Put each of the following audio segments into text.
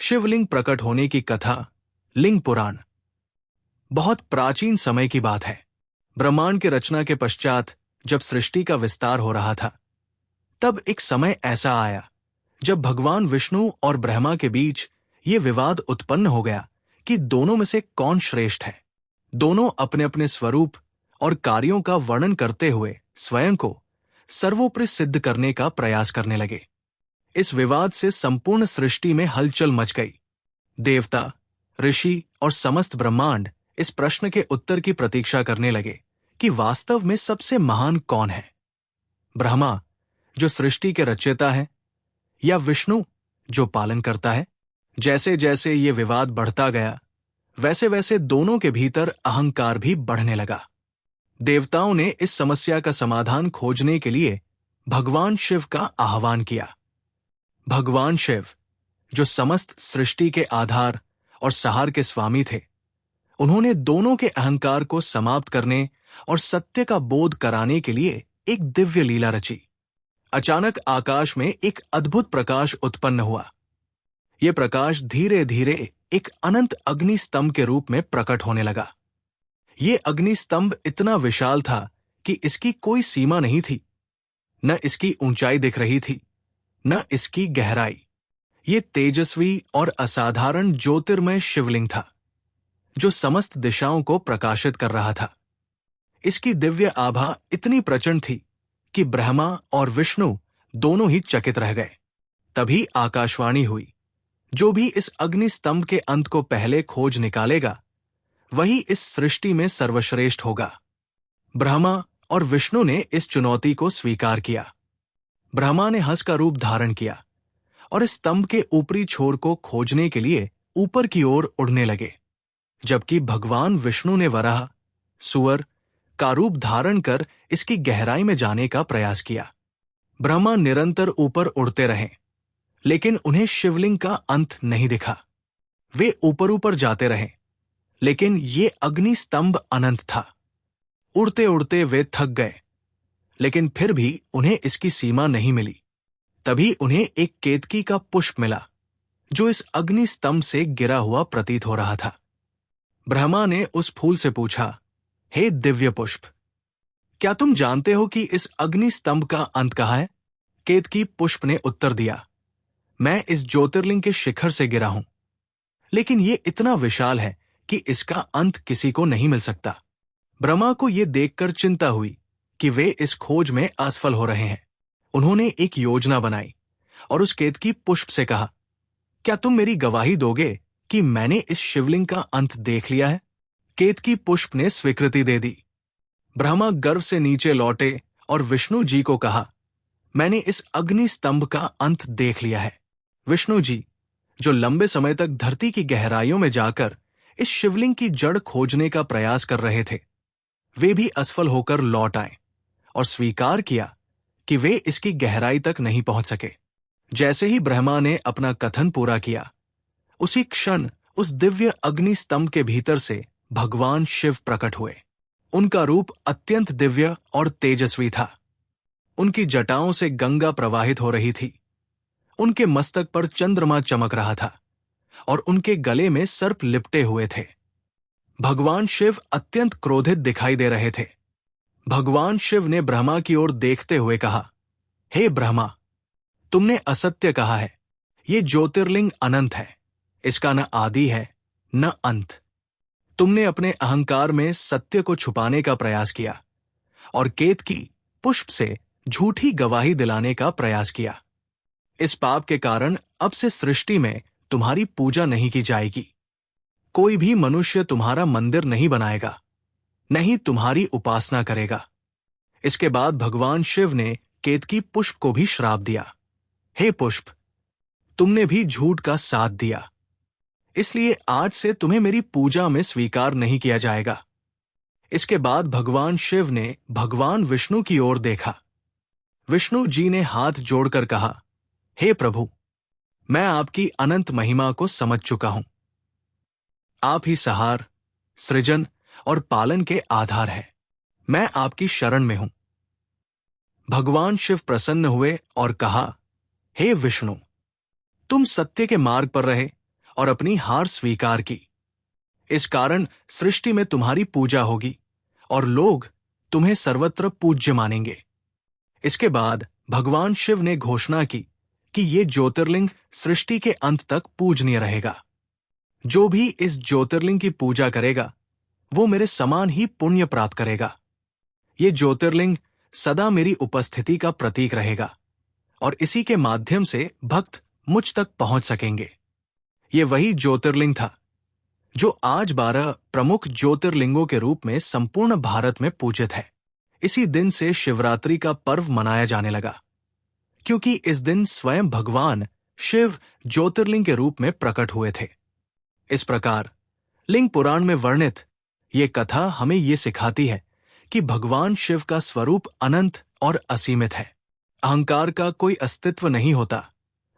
शिवलिंग प्रकट होने की कथा। लिंग पुराण। बहुत प्राचीन समय की बात है। ब्रह्मांड की रचना के पश्चात जब सृष्टि का विस्तार हो रहा था, तब एक समय ऐसा आया जब भगवान विष्णु और ब्रह्मा के बीच ये विवाद उत्पन्न हो गया कि दोनों में से कौन श्रेष्ठ है। दोनों अपने अपने स्वरूप और कार्यों का वर्णन करते हुए स्वयं को सर्वोपरि सिद्ध करने का प्रयास करने लगे। इस विवाद से संपूर्ण सृष्टि में हलचल मच गई। देवता, ऋषि और समस्त ब्रह्मांड इस प्रश्न के उत्तर की प्रतीक्षा करने लगे कि वास्तव में सबसे महान कौन है, ब्रह्मा जो सृष्टि के रचयिता है, या विष्णु जो पालन करता है। जैसे जैसे ये विवाद बढ़ता गया, वैसे वैसे दोनों के भीतर अहंकार भी बढ़ने लगा। देवताओं ने इस समस्या का समाधान खोजने के लिए भगवान शिव का आह्वान किया। भगवान शिव जो समस्त सृष्टि के आधार और सहार के स्वामी थे, उन्होंने दोनों के अहंकार को समाप्त करने और सत्य का बोध कराने के लिए एक दिव्य लीला रची। अचानक आकाश में एक अद्भुत प्रकाश उत्पन्न हुआ। यह प्रकाश धीरे धीरे एक अनंत अग्नि स्तंभ के रूप में प्रकट होने लगा। यह अग्नि स्तंभ इतना विशाल था कि इसकी कोई सीमा नहीं थी। न इसकी ऊंचाई दिख रही थी, न इसकी गहराई। ये तेजस्वी और असाधारण ज्योतिर्मय शिवलिंग था जो समस्त दिशाओं को प्रकाशित कर रहा था। इसकी दिव्य आभा इतनी प्रचंड थी कि ब्रह्मा और विष्णु दोनों ही चकित रह गए। तभी आकाशवाणी हुई, जो भी इस अग्नि स्तंभ के अंत को पहले खोज निकालेगा, वही इस सृष्टि में सर्वश्रेष्ठ होगा। ब्रह्मा और विष्णु ने इस चुनौती को स्वीकार किया। ब्रह्मा ने हंस का रूप धारण किया और इस स्तंभ के ऊपरी छोर को खोजने के लिए ऊपर की ओर उड़ने लगे, जबकि भगवान विष्णु ने वराह, सूअर का रूप धारण कर इसकी गहराई में जाने का प्रयास किया। ब्रह्मा निरंतर ऊपर उड़ते रहे, लेकिन उन्हें शिवलिंग का अंत नहीं दिखा। वे ऊपर ऊपर जाते रहे, लेकिन ये अग्नि स्तंभ अनंत था। उड़ते उड़ते वे थक गए, लेकिन फिर भी उन्हें इसकी सीमा नहीं मिली। तभी उन्हें एक केतकी का पुष्प मिला, जो इस अग्नि स्तंभ से गिरा हुआ प्रतीत हो रहा था। ब्रह्मा ने उस फूल से पूछा, हे दिव्य पुष्प, क्या तुम जानते हो कि इस अग्नि स्तंभ का अंत कहाँ है? केतकी पुष्प ने उत्तर दिया, मैं इस ज्योतिर्लिंग के शिखर से गिरा हूं, लेकिन यह इतना विशाल है कि इसका अंत किसी को नहीं मिल सकता। ब्रह्मा को यह देखकर चिंता हुई कि वे इस खोज में असफल हो रहे हैं। उन्होंने एक योजना बनाई और उस केतकी पुष्प से कहा, क्या तुम मेरी गवाही दोगे कि मैंने इस शिवलिंग का अंत देख लिया है? केतकी पुष्प ने स्वीकृति दे दी। ब्रह्मा गर्व से नीचे लौटे और विष्णु जी को कहा, मैंने इस अग्नि स्तंभ का अंत देख लिया है। विष्णु जी, जो लंबे समय तक धरती की गहराइयों में जाकर इस शिवलिंग की जड़ खोजने का प्रयास कर रहे थे, वे भी असफल होकर लौट आए और स्वीकार किया कि वे इसकी गहराई तक नहीं पहुंच सके। जैसे ही ब्रह्मा ने अपना कथन पूरा किया, उसी क्षण उस दिव्य अग्नि स्तंभ के भीतर से भगवान शिव प्रकट हुए। उनका रूप अत्यंत दिव्य और तेजस्वी था। उनकी जटाओं से गंगा प्रवाहित हो रही थी। उनके मस्तक पर चंद्रमा चमक रहा था और उनके गले में सर्प लिपटे हुए थे। भगवान शिव अत्यंत क्रोधित दिखाई दे रहे थे। भगवान शिव ने ब्रह्मा की ओर देखते हुए कहा, हे ब्रह्मा, तुमने असत्य कहा है। ये ज्योतिर्लिंग अनंत है, इसका न आदि है न अंत। तुमने अपने अहंकार में सत्य को छुपाने का प्रयास किया और केतकी पुष्प से झूठी गवाही दिलाने का प्रयास किया। इस पाप के कारण अब से सृष्टि में तुम्हारी पूजा नहीं की जाएगी। कोई भी मनुष्य तुम्हारा मंदिर नहीं बनाएगा, नहीं तुम्हारी उपासना करेगा। इसके बाद भगवान शिव ने केतकी पुष्प को भी श्राप दिया, हे पुष्प, तुमने भी झूठ का साथ दिया, इसलिए आज से तुम्हें मेरी पूजा में स्वीकार नहीं किया जाएगा। इसके बाद भगवान शिव ने भगवान विष्णु की ओर देखा। विष्णु जी ने हाथ जोड़कर कहा, हे प्रभु, मैं आपकी अनंत महिमा को समझ चुका हूं। आप ही सहार, सृजन और पालन के आधार हैं। मैं आपकी शरण में हूं। भगवान शिव प्रसन्न हुए और कहा, हे विष्णु, तुम सत्य के मार्ग पर रहे और अपनी हार स्वीकार की। इस कारण सृष्टि में तुम्हारी पूजा होगी और लोग तुम्हें सर्वत्र पूज्य मानेंगे। इसके बाद भगवान शिव ने घोषणा की कि ये ज्योतिर्लिंग सृष्टि के अंत तक पूजनीय रहेगा। जो भी इस ज्योतिर्लिंग की पूजा करेगा वो मेरे समान ही पुण्य प्राप्त करेगा। ये ज्योतिर्लिंग सदा मेरी उपस्थिति का प्रतीक रहेगा और इसी के माध्यम से भक्त मुझ तक पहुंच सकेंगे। ये वही ज्योतिर्लिंग था जो आज 12 प्रमुख ज्योतिर्लिंगों के रूप में संपूर्ण भारत में पूजित है। इसी दिन से शिवरात्रि का पर्व मनाया जाने लगा, क्योंकि इस दिन स्वयं भगवान शिव ज्योतिर्लिंग के रूप में प्रकट हुए थे। इस प्रकार लिंग पुराण में वर्णित ये कथा हमें ये सिखाती है कि भगवान शिव का स्वरूप अनंत और असीमित है। अहंकार का कोई अस्तित्व नहीं होता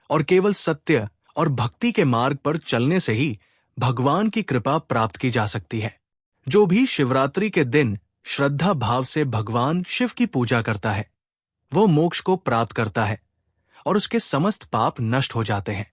और केवल सत्य और भक्ति के मार्ग पर चलने से ही भगवान की कृपा प्राप्त की जा सकती है। जो भी शिवरात्रि के दिन श्रद्धा भाव से भगवान शिव की पूजा करता है वो मोक्ष को प्राप्त करता है और उसके समस्त पाप नष्ट हो जाते हैं।